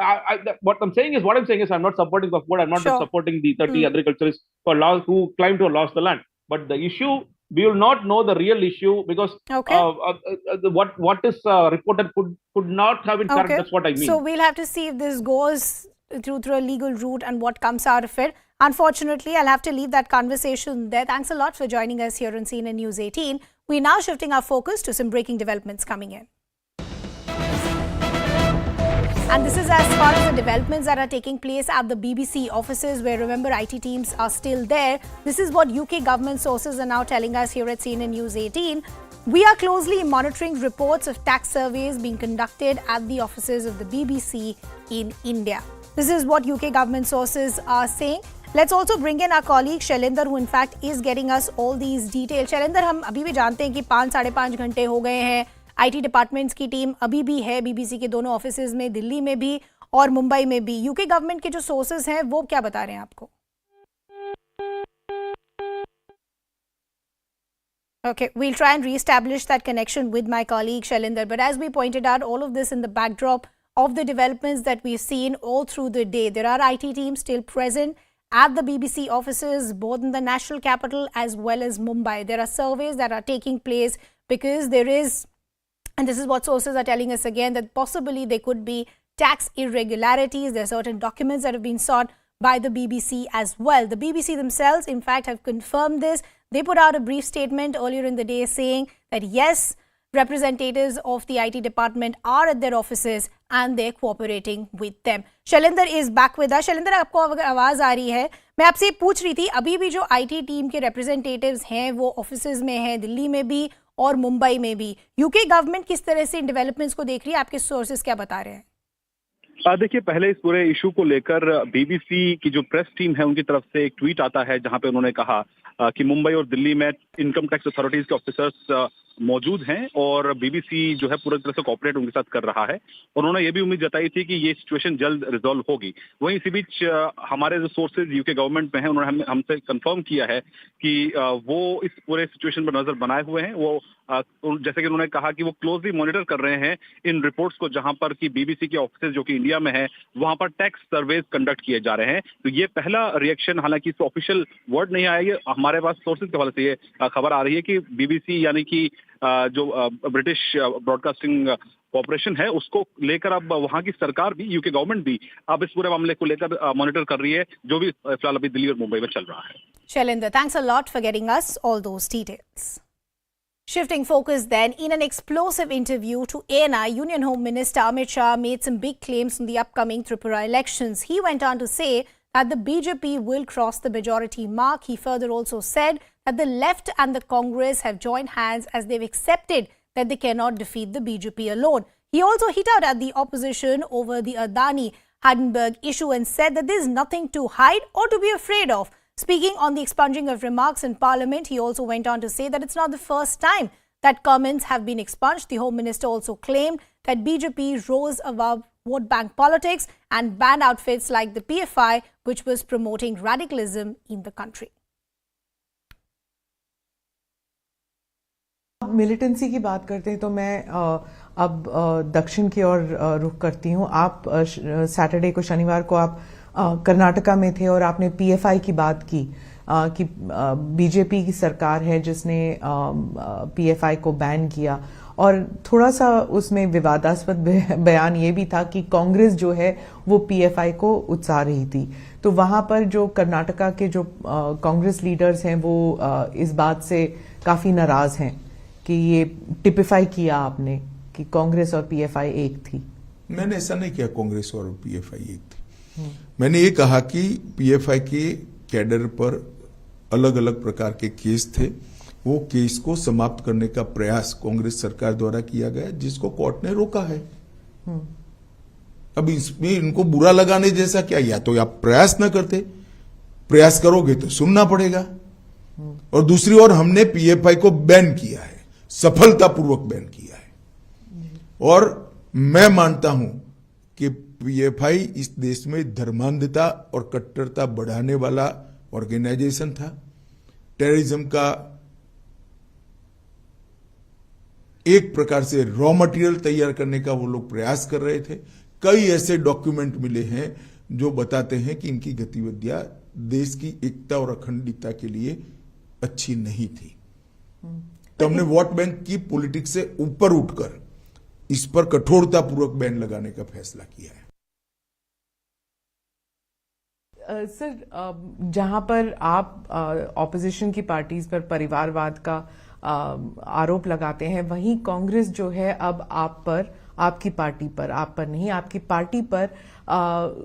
what I'm saying is I'm not supporting Waqf Board. I'm not supporting the 30 agriculturists who claim to have lost the land. But the issue, we will not know the real issue, because what is reported could not have been correct. That's what I mean. So we'll have to see if this goes through a legal route and what comes out of it. Unfortunately, I'll have to leave that conversation there. Thanks a lot for joining us here on CNN News 18. We're now shifting our focus to some breaking developments coming in. And this is as far as the developments that are taking place at the BBC offices, where, remember, IT teams are still there. This is what UK government sources are now telling us here at CNN News 18. We are closely monitoring reports of tax surveys being conducted at the offices of the BBC in India. This is what UK government sources are saying. Let's also bring in our colleague Shailendra, who in fact is getting us all these details. Shailendra, हम अभी भी जानते हैं कि 5-5.5 घंटे हो गए हैं. IT डिपार्टमेंट्स की टीम अभी भी है BBC के दोनों ऑफिसेज में, दिल्ली में भी और मुंबई में भी. UK गवर्नमेंट के जो सोर्सेज हैं वो क्या बता रहे हैं आपको? Okay, we'll try and re-establish that connection with my colleague Shailinder. But as we pointed out, all of this in the backdrop of the developments that we've seen all through the day. There are IT teams still present at the BBC offices, both in the national capital as well as Mumbai. There are surveys that are taking place because there is, and this is what sources are telling us again, that possibly there could be tax irregularities. There are certain documents that have been sought by the BBC as well. The BBC themselves, in fact, have confirmed this. They put out a brief statement earlier in the day saying that yes, representatives of the IT department are at their offices and they're cooperating with them. Shailinder is back with us. Shailinder, आपको अगर आवाज आ रही है, मैं आपसे पूछ रही थी, अभी भी जो IT टीम के representatives हैं वो ऑफिसेज में हैं, दिल्ली में भी और मुंबई में भी. यूके गवर्नमेंट किस तरह से इन डेवलपमेंट्स को देख रही है? आपके सोर्सेज क्या बता रहे हैं? देखिए, पहले इस पूरे इशू को लेकर बीबीसी की जो प्रेस टीम है उनकी तरफ से एक ट्वीट आता है जहां पे उन्होंने कहा कि मुंबई और दिल्ली में इनकम टैक्स अथॉरिटीज के ऑफिसर्स मौजूद हैं और बीबीसी जो है पूरी तरह से कोऑपरेट उनके साथ कर रहा है. उन्होंने ये भी उम्मीद जताई थी कि ये सिचुएशन जल्द रिजॉल्व होगी. वहीं इसी बीच हमारे जो सोर्सेज यूके गवर्नमेंट में हैं उन्होंने हमसे कंफर्म किया है कि वो इस पूरे सिचुएशन पर नजर बनाए हुए हैं. वो जैसे कि उन्होंने कहा कि वो क्लोजली मॉनिटर कर रहे हैं इन रिपोर्ट्स को जहां पर कि बीबीसी के ऑफिस जो कि इंडिया में है वहां पर टैक्स सर्वेज कंडक्ट किए जा रहे हैं. तो ये पहला रिएक्शन, हालांकि इस ऑफिशियल वर्ड नहीं आया, हमारे पास सोर्सेज के हवाले से ये खबर आ रही है कि बीबीसी यानी कि जो ब्रिटिश ब्रॉडकास्टिंग कॉर्पोरेशन है उसको लेकर अब वहां की सरकार भी, यूके गवर्नमेंट भी अब इस पूरे मामले को लेकर मॉनिटर कर रही है, जो भी फिलहाल अभी दिल्ली और मुंबई में चल रहा है. Shailinder, thanks a lot for getting us all those details. Shifting focus then, in an explosive interview to ANI, Union Home Minister Amit Shah made some big claims on the upcoming Tripura elections. He went on to say that the BJP will cross the majority mark. He further also said that the left and the Congress have joined hands as they've accepted that they cannot defeat the BJP alone. He also hit out at the opposition over the Adani-Hindenburg issue and said that there's nothing to hide or to be afraid of. Speaking on the expunging of remarks in Parliament, he also went on to say that it's not the first time that comments have been expunged. The Home Minister also claimed that BJP rose above vote bank politics and banned outfits like the PFI, which was promoting radicalism in the country. Militancy की बात करते हैं तो मैं अब दक्षिण की ओर रुख करती हूँ. आप सैटरडे को, शनिवार को आप कर्नाटका में थे और आपने पीएफआई की बात की कि बीजेपी की सरकार है जिसने पीएफआई को बैन किया, और थोड़ा सा उसमें विवादास्पद बयान ये भी था कि कांग्रेस जो है वो पीएफआई को उकसा रही थी. तो वहां पर जो कर्नाटका के जो कांग्रेस लीडर्स हैं वो इस बात से काफी नाराज हैं कि ये टिपिफाई किया आपने कि कांग्रेस और पीएफआई एक थी. मैंने ऐसा नहीं किया कांग्रेस और पीएफआई एक थी. मैंने ये कहा कि पीएफआई के कैडर पर अलग अलग प्रकार के केस थे, वो केस को समाप्त करने का प्रयास कांग्रेस सरकार द्वारा किया गया जिसको कोर्ट ने रोका है. अब इसमें इनको बुरा लगाने जैसा क्या, या तो आप प्रयास न करते, प्रयास करोगे तो सुनना पड़ेगा. और दूसरी ओर हमने पीएफआई को बैन किया है, सफलतापूर्वक बैन किया है. और मैं मानता हूं कि पीएफआई इस देश में धर्मांधता और कट्टरता बढ़ाने वाला ऑर्गेनाइजेशन था. टेररिज्म का एक प्रकार से रॉ मटेरियल तैयार करने का वो लोग प्रयास कर रहे थे. कई ऐसे डॉक्यूमेंट मिले हैं जो बताते हैं कि इनकी गतिविधियां देश की एकता और अखंडता के लिए अच्छी नहीं थी. तो हमने वोट बैंक की पॉलिटिक्स से ऊपर उठकर इस पर कठोरतापूर्वक बैन लगाने का फैसला किया है. सर, जहां पर आप ऑपोजिशन की पार्टीज पर परिवारवाद का आरोप लगाते हैं, वहीं कांग्रेस जो है अब आप पर, आपकी पार्टी पर, आप पर नहीं, आपकी पार्टी पर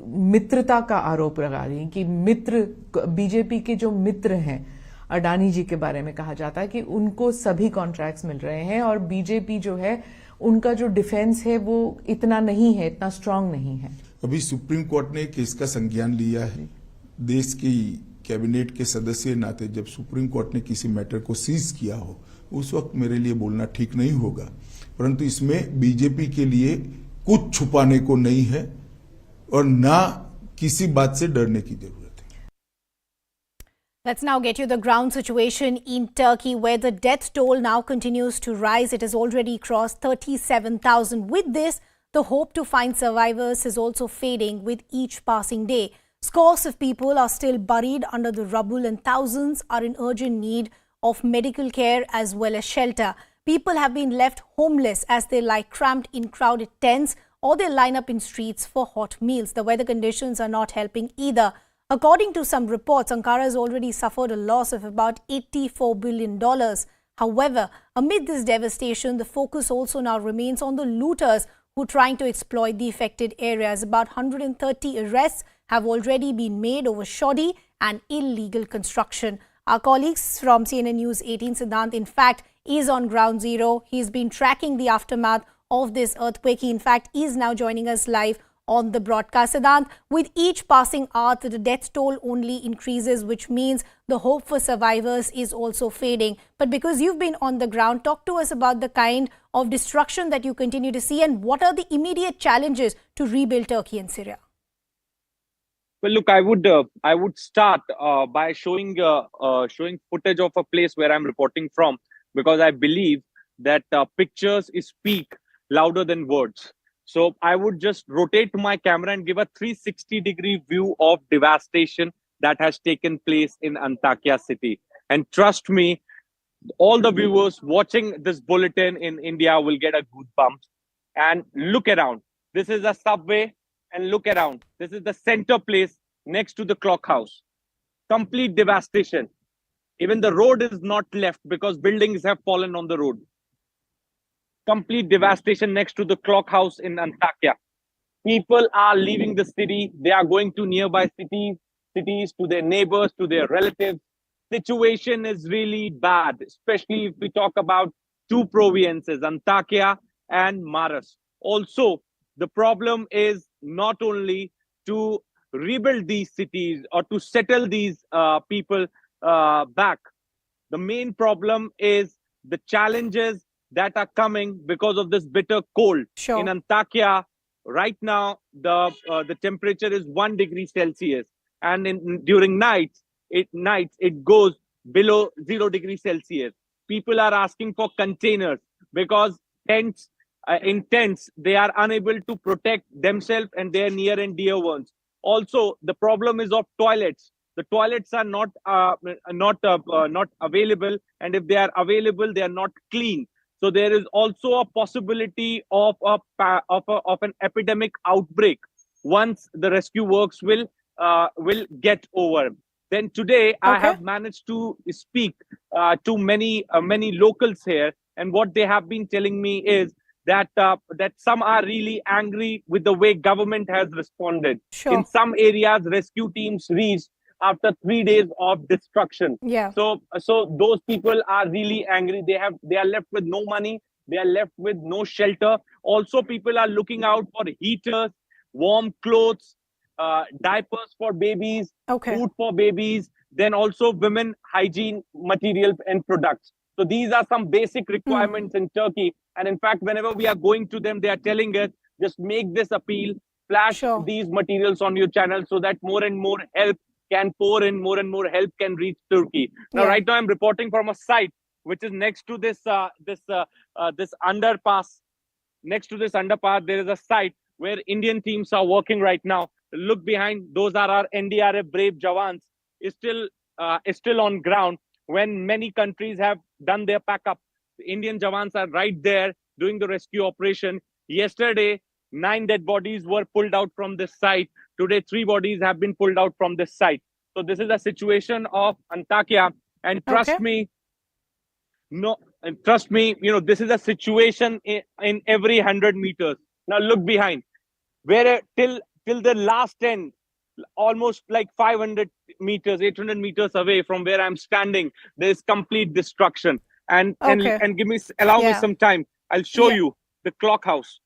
मित्रता का आरोप लगा रही है कि मित्र, बीजेपी के जो मित्र हैं, अडानी जी के बारे में कहा जाता है कि उनको सभी कॉन्ट्रैक्ट्स मिल रहे हैं और बीजेपी जो है उनका जो डिफेंस है वो इतना नहीं है, इतना स्ट्रांग नहीं है. अभी सुप्रीम कोर्ट ने केस का संज्ञान लिया है. देश की कैबिनेट के सदस्य नाते जब सुप्रीम कोर्ट ने किसी मैटर को सीज किया हो उस वक्त मेरे लिए बोलना ठीक नहीं होगा, परंतु इसमें बीजेपी के लिए कुछ छुपाने को नहीं है और ना किसी बात से डरने की जरूरत है. Let's now get you the ground situation in Turkey, where the death toll now continues to rise. It has already crossed 37,000. With this, the hope to find survivors is also fading with each passing day. Scores of people are still buried under the rubble and thousands are in urgent need of medical care as well as shelter. People have been left homeless as they lie cramped in crowded tents or they line up in streets for hot meals. The weather conditions are not helping either. According to some reports, Ankara has already suffered a loss of about $84 billion. However, amid this devastation, the focus also now remains on the looters who are trying to exploit the affected areas. About 130 arrests have already been made over shoddy and illegal construction. Our colleagues from CNN News 18, Siddhant, in fact, is on ground zero. He's been tracking the aftermath of this earthquake. He, in fact, is now joining us live on the broadcast. Siddhant, with each passing hour, the death toll only increases, which means the hope for survivors is also fading. But because you've been on the ground, talk to us about the kind of destruction that you continue to see and what are the immediate challenges to rebuild Turkey and Syria? Well, look, I would start by showing footage of a place where I'm reporting from, because I believe that pictures speak louder than words. So I would just rotate my camera and give a 360-degree view of devastation that has taken place in Antakya city. And trust me, all the viewers watching this bulletin in India will get a goosebumps. And look around. This is a subway, and look around. This is the center place next to the clock house. Complete devastation. Even the road is not left because buildings have fallen on the road. Complete devastation next to the clock house in Antakya. People are leaving the city. They are going to nearby cities, to their neighbors, to their relatives. Situation is really bad, especially if we talk about two provinces, Antakya and Maras. Also, the problem is not only to rebuild these cities or to settle these people back. The main problem is the challenges that are coming because of this bitter cold. Sure. In Antakya, right now, the temperature is 1 degree Celsius. And during nights, it goes below 0 degrees Celsius. People are asking for containers because in tents, they are unable to protect themselves and their near and dear ones. Also, the problem is of toilets. The toilets are not available, and if they are available, they are not clean. So there is also a possibility of an epidemic outbreak once the rescue works will get over. Then today, I have managed to speak to many locals here, and what they have been telling me is that some are really angry with the way government has responded. Sure. In some areas, rescue teams reached after 3 days of destruction. Yeah. So those people are really angry. They are left with no money. They are left with no shelter. Also, people are looking out for heaters, warm clothes, diapers for babies, food for babies, then also women hygiene materials and products. So these are some basic requirements in Turkey. And in fact, whenever we are going to them, they are telling us, just make this appeal, flash these materials on your channel so that more and more help can pour in, more and more help can reach Turkey. Now, right now, I'm reporting from a site which is next to this underpass. Next to this underpass, there is a site where Indian teams are working right now. Look behind; those are our NDRF brave Jawans. Is still on ground. When many countries have done their pack-up, the Indian Jawans are right there doing the rescue operation. Yesterday, 9 dead bodies were pulled out from this site. Today, 3 bodies have been pulled out from this site. So this is a situation of Antakya. And trust me, this is a situation in every 100 meters. Now look behind. Where till the last end, almost like 500 meters, 800 meters away from where I'm standing, there is complete destruction. And allow me some time. I'll show you the clock house.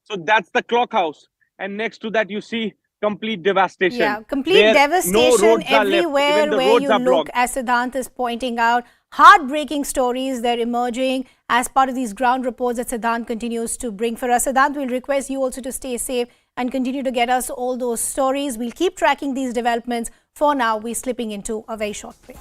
So that's the clock house. And next to that, you see complete devastation. Yeah, complete devastation everywhere where you look, as Siddhant is pointing out. Heartbreaking stories, they're emerging as part of these ground reports that Siddhant continues to bring for us. Siddhant, we'll request you also to stay safe and continue to get us all those stories. We'll keep tracking these developments For now, we're slipping into a very short break.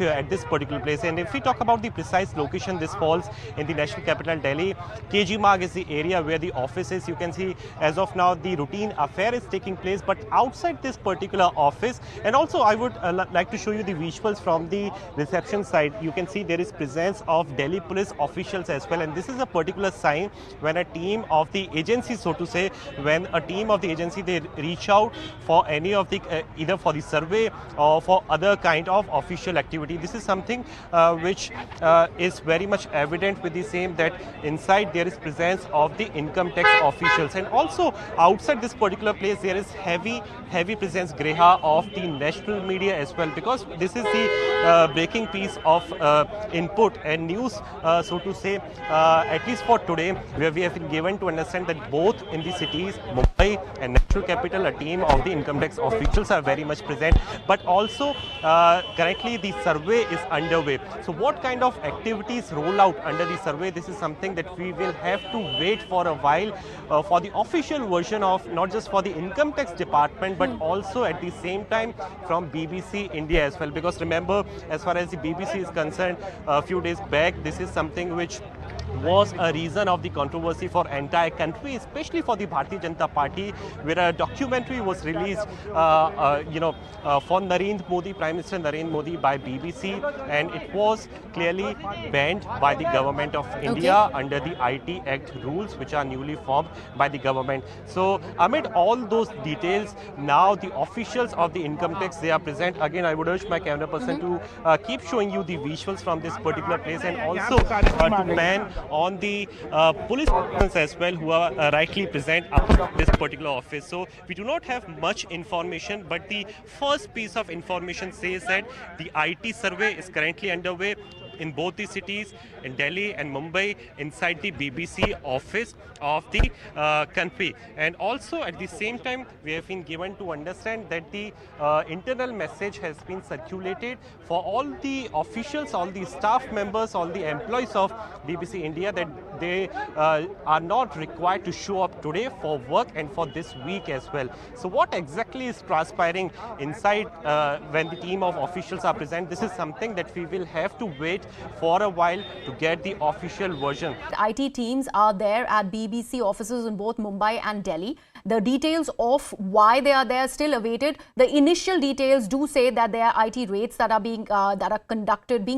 At this particular place, and if we talk about the precise location, this falls in the national capital Delhi. KG Marg is the area where the office is. You can see as of now the routine affair is taking place, but outside this particular office, and also I would like to show you the visuals from the reception side. You can see there is presence of Delhi police officials as well, and this is a particular sign when a team of the agency, so to say, when a team of the agency, they reach out for any of the either for the survey or for other kind of official activity. This is something which is very much evident with the same, that inside there is presence of the income tax officials, and also outside this particular place there is heavy presence, Greha, of the national media as well, because this is the breaking piece of input and news, so to say, at least for today, where we have been given to understand that both in the cities, Mumbai and national capital, a team of the income tax officials are very much present, but also currently the survey is underway. So what kind of activities roll out under the survey? This is something that we will have to wait for a while for the official version of, not just for the income tax department, but also at the same time from BBC India as well. Because remember, as far as the BBC is concerned, a few days back, this is something which was a reason of the controversy for entire country, especially for the Bharatiya Janata Party, where a documentary was released, for Narendra Modi, Prime Minister Narendra Modi, by BBC, and it was clearly banned by the government of India under the IT Act rules, which are newly formed by the government. So amid all those details, now the officials of the income tax, they are present. Again, I would urge my camera person to keep showing you the visuals from this particular place, and also to pan on the police as well, who are rightly present at this particular office. So we do not have much information, but the first piece of information says that the IT survey is currently underway in both the cities, in Delhi and Mumbai, inside the BBC office of the country. And also at the same time, we have been given to understand that the internal message has been circulated for all the officials, all the staff members, all the employees of BBC India, that they are not required to show up today for work and for this week as well. So what exactly is transpiring inside when the team of officials are present? This is something that we will have to wait for a while to get the official version. IT teams are there at BBC offices in both Mumbai and Delhi. The details of why they are there still awaited. The initial details do say that there are IT raids that are being conducted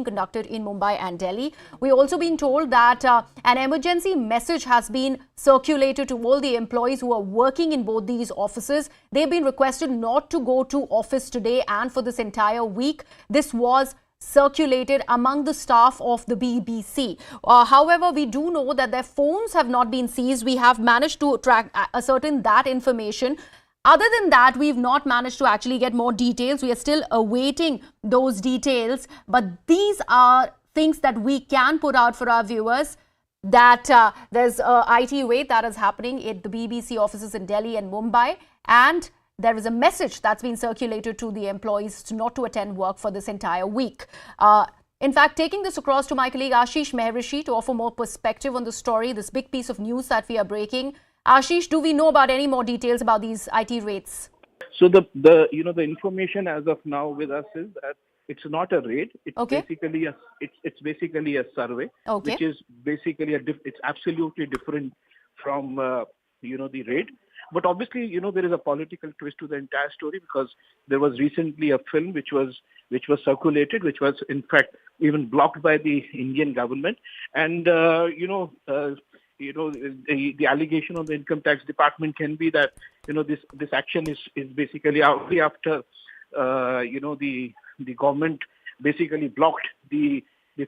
in Mumbai and Delhi. We're also being told that an emergency message has been circulated to all the employees who are working in both these offices. They've been requested not to go to office today and for this entire week. This was circulated among the staff of the BBC. However, we do know that their phones have not been seized. We have managed to ascertain that information. Other than that, we've not managed to actually get more details. We are still awaiting those details. But these are things that we can put out for our viewers, that there's a IT raid that is happening at the BBC offices in Delhi and Mumbai, and there is a message that's been circulated to the employees not to attend work for this entire week. In fact, taking this across to my colleague Ashish Mehrishi to offer more perspective on the story, this big piece of news that we are breaking. Ashish, do we know about any more details about these IT raids? So the information as of now with us is that it's not a raid. It's basically a survey, which is basically it's absolutely different from the raid. But obviously, there is a political twist to the entire story, because there was recently a film which was circulated, which was in fact even blocked by the Indian government, and the allegation on the income tax department can be that this action is basically after the government basically blocked the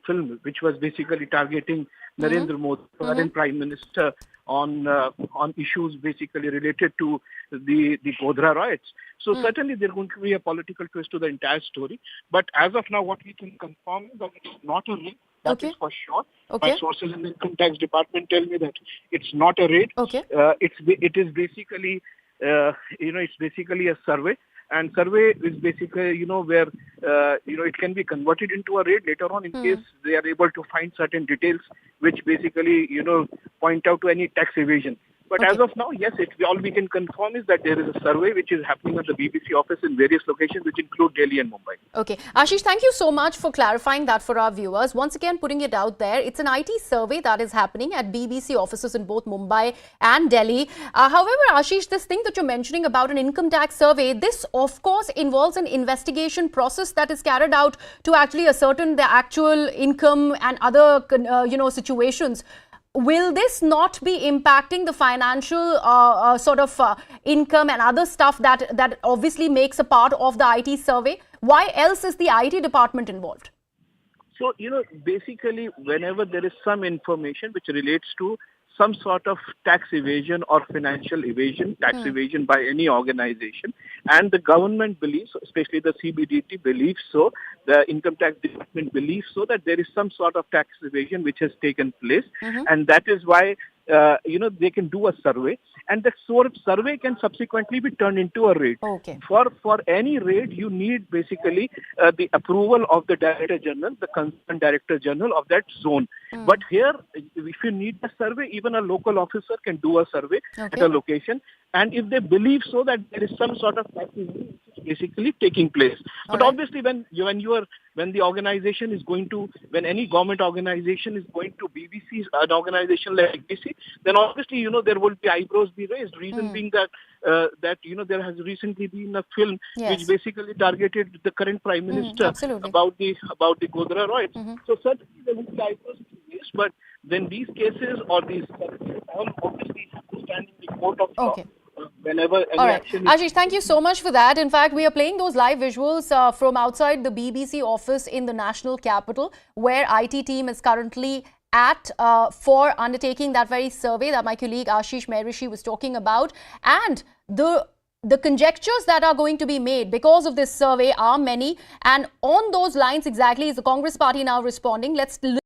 film, which was basically targeting Narendra Modi, current Prime Minister, on issues basically related to the Godhra riots. So certainly there's going to be a political twist to the entire story. But as of now, what we can confirm is that it's not a raid. That is for sure. My sources in the income tax department tell me that it's not a raid. It is basically it's basically a survey. And survey is basically, where, it can be converted into a raid later on in case they are able to find certain details which basically, point out to any tax evasion. But as of now, yes, all we can confirm is that there is a survey which is happening at the BBC office in various locations, which include Delhi and Mumbai. Okay. Ashish, thank you so much for clarifying that for our viewers. Once again, putting it out there, it's an IT survey that is happening at BBC offices in both Mumbai and Delhi. However, Ashish, this thing that you're mentioning about an income tax survey, this of course involves an investigation process that is carried out to actually ascertain the actual income and other, situations. Will this not be impacting the financial income and other stuff that obviously makes a part of the IT survey? Why else is the IT department involved? So, basically, whenever there is some information which relates to some sort of tax evasion or financial evasion, tax evasion by any organization, and the government believes, especially the CBDT believes so, the income tax department believes so, that there is some sort of tax evasion which has taken place, and that is why they can do a survey, and the survey can subsequently be turned into a raid. Okay. For any raid, you need basically the approval of the Director General, the concerned Director General of that zone. But here, if you need a survey, even a local officer can do a survey at a location, and if they believe so that there is some sort of tax evasion basically taking place. But obviously, when the organization is going to, when any government organization is going to BBC, an organization like BBC, then obviously, there will be eyebrows be raised. Reason being that there has recently been a film which basically targeted the current Prime Minister about the Godhra riots. So certainly there will be eyebrows raised, but then these cases or these all obviously have to stand in the court of law. Whenever any action is... Ashish, thank you so much for that. In fact, we are playing those live visuals from outside the BBC office in the national capital, where IT team is currently at for undertaking that very survey that my colleague Ashish Mehrishi was talking about. And the conjectures that are going to be made because of this survey are many. And on those lines exactly is the Congress party now responding. Let's look.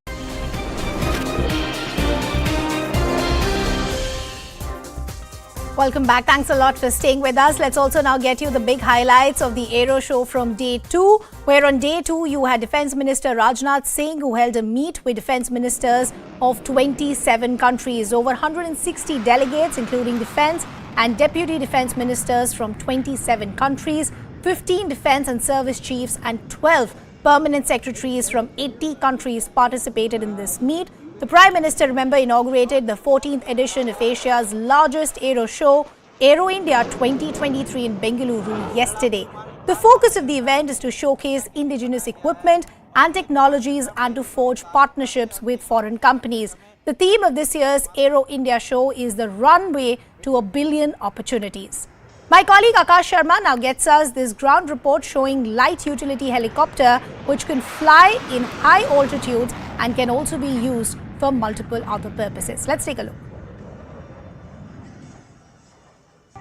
Welcome back. Thanks a lot for staying with us. Let's also now get you the big highlights of the Aero Show from day 2, where on day 2 you had Defence Minister Rajnath Singh, who held a meet with Defence Ministers of 27 countries. Over 160 delegates, including Defence and Deputy Defence Ministers from 27 countries, 15 Defence and Service Chiefs and 12 Permanent Secretaries from 80 countries participated in this meet. The Prime Minister, remember, inaugurated the 14th edition of Asia's largest aero show, Aero India 2023 in Bengaluru yesterday. The focus of the event is to showcase indigenous equipment and technologies and to forge partnerships with foreign companies. The theme of this year's Aero India show is the runway to 1 billion opportunities. My colleague Akash Sharma now gets us this ground report showing light utility helicopter which can fly in high altitudes and can also be used for multiple other purposes. Let's take a look.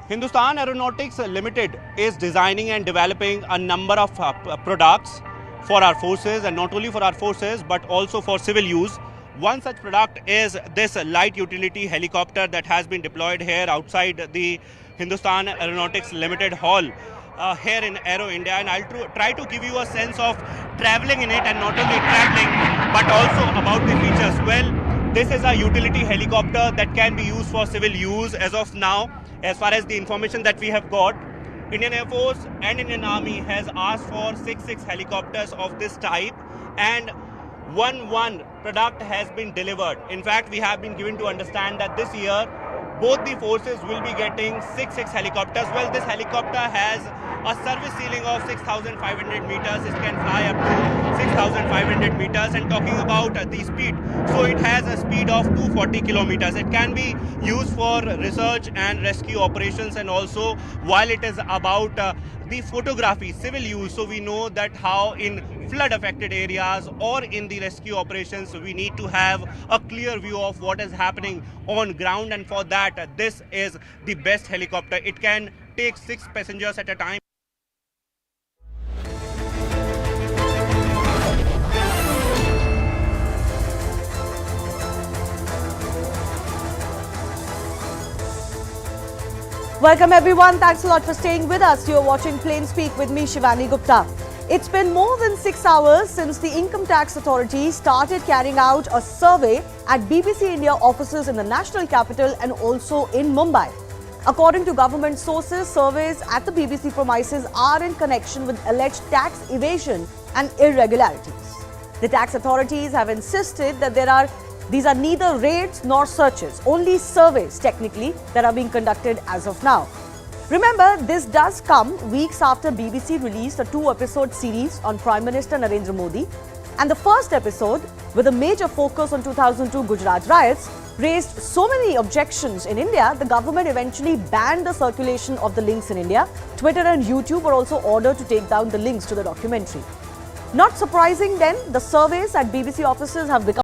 Hindustan Aeronautics Limited is designing and developing a number of products for our forces, and not only for our forces but also for civil use. One such product is this light utility helicopter that has been deployed here outside the Hindustan Aeronautics Limited hall here in Aero India, and I'll try to give you a sense of traveling in it, and not only traveling but also about the features. Well, this is a utility helicopter that can be used for civil use as of now. As far as the information that we have got, Indian Air Force and Indian Army has asked for 6 helicopters of this type, and one product has been delivered. In fact, we have been given to understand that this year both the forces will be getting 6 helicopters. Well, this helicopter has a service ceiling of 6,500 meters. It can fly up to 6,500 meters. And talking about the speed, so it has a speed of 240 kilometers. It can be used for research and rescue operations, and also while it is about the photography, civil use. So we know that how in flood affected areas or in the rescue operations, we need to have a clear view of what is happening on ground, and for that this is the best helicopter. It can take 6 passengers at a time. Welcome everyone. Thanks a lot for staying with us. You're watching Plain Speak with me, Shivani Gupta. It's been more than 6 hours since the Income Tax Authority started carrying out a survey at BBC India offices in the national capital and also in Mumbai. According to government sources, surveys at the BBC premises are in connection with alleged tax evasion and irregularities. The tax authorities have insisted that these are neither raids nor searches, only surveys technically that are being conducted as of now. Remember, this does come weeks after BBC released a 2-episode series on Prime Minister Narendra Modi, and the first episode, with a major focus on 2002 Gujarat riots, raised so many objections in India, the government eventually banned the circulation of the links in India. Twitter and YouTube were also ordered to take down the links to the documentary. Not surprising then, the surveys at BBC offices have become